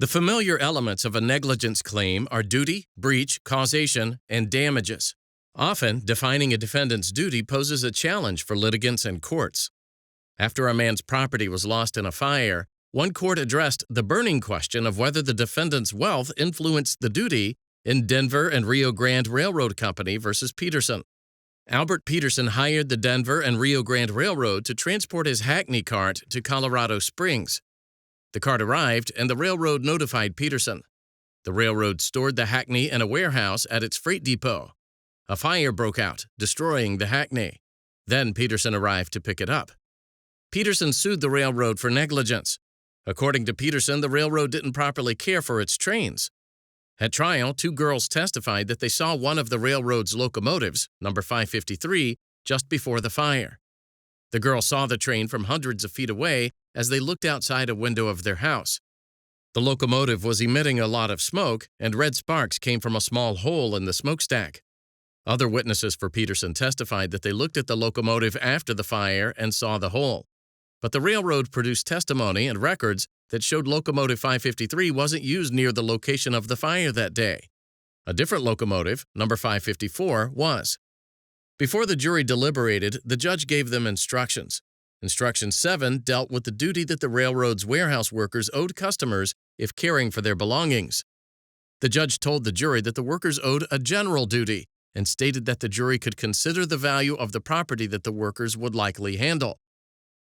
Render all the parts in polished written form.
The familiar elements of a negligence claim are duty, breach, causation, and damages. Often, defining a defendant's duty poses a challenge for litigants and courts. After a man's property was lost in a fire, one court addressed the burning question of whether the defendant's wealth influenced the duty in Denver and Rio Grande Railroad Company versus Peterson. Albert Peterson hired the Denver and Rio Grande Railroad to transport his hackney cart to Colorado Springs. The cart arrived, and the railroad notified Peterson. The railroad stored the hackney in a warehouse at its freight depot. A fire broke out, destroying the hackney. Then Peterson arrived to pick it up. Peterson sued the railroad for negligence. According to Peterson, the railroad didn't properly care for its trains. At trial, two girls testified that they saw one of the railroad's locomotives, number 553, just before the fire. The girls saw the train from hundreds of feet away as they looked outside a window of their house. The locomotive was emitting a lot of smoke, and red sparks came from a small hole in the smokestack. Other witnesses for Peterson testified that they looked at the locomotive after the fire and saw the hole. But the railroad produced testimony and records that showed locomotive 553 wasn't used near the location of the fire that day. A different locomotive, number 554, was. Before the jury deliberated, the judge gave them instructions. Instruction 7 dealt with the duty that the railroad's warehouse workers owed customers if caring for their belongings. The judge told the jury that the workers owed a general duty and stated that the jury could consider the value of the property that the workers would likely handle.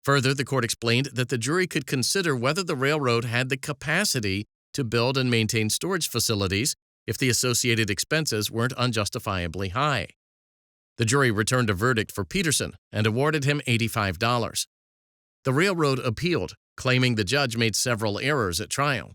Further, the court explained that the jury could consider whether the railroad had the capacity to build and maintain storage facilities if the associated expenses weren't unjustifiably high. The jury returned a verdict for Peterson and awarded him $85. The railroad appealed, claiming the judge made several errors at trial.